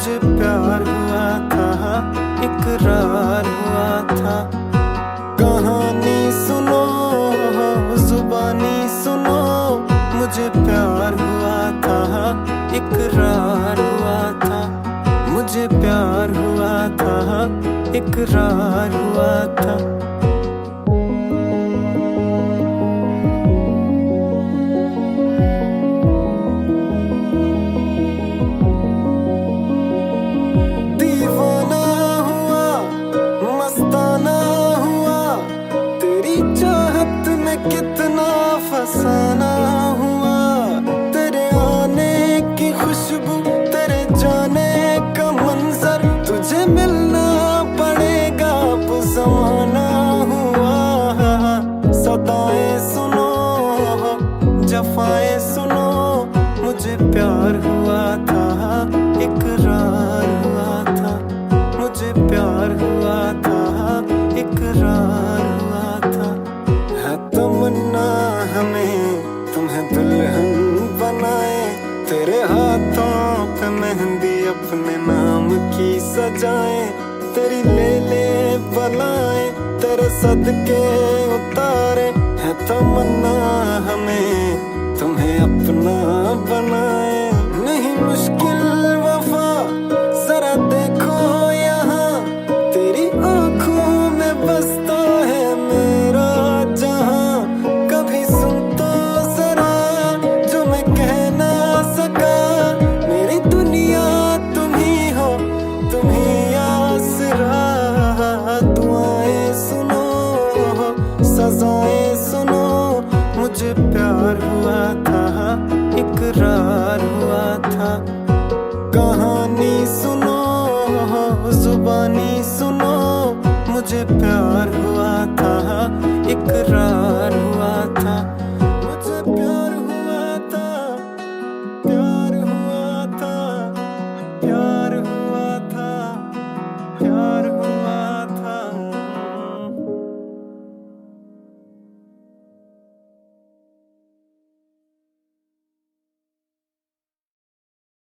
मुझे प्यार हुआ था, इकरार हुआ था। कहानी सुनो, जुबानी सुनो, मुझे प्यार हुआ था, इकरार हुआ था। मुझे प्यार हुआ था, इकरार हुआ था। दीवाना हुआ, मस्ताना हुआ, तेरी चाहत में कितना फसाना हुआ। तेरे आने की खुशबू, तेरे जाने का मंजर, तुझे मिलना पड़ेगा अब ज़माना हुआ। सदाएं सुनो, जफाएं सुनो, मुझे प्यार हुआ था, इकरार हुआ था। मुझे प्यार हुआ था, इकरार हुआ था। है तमन्ना हमें तुम्हें दुल्हन बनाए, तेरे हाथों पे मेहंदी अपने नाम की सजाए। तेरी ले ले बलाएं, तेरे सदके उतारे। है तमन्ना हमें तुम्हें अपना बनाए। नहीं मुश्किल वफा, जरा देखो यहाँ, तेरी आंखों में बसता है मेरा जहां। कभी सुन तो जरा जो मैं कह ना सका, मेरी दुनिया तुम ही हो, तुम ही आसरा। दुआएं सुनो, सजाएं सुनो, मुझे प्यार हुआ था, इकरार हुआ था। कहानी सुनो, जुबानी सुनो, मुझे प्यार हुआ था, इकरार हुआ था।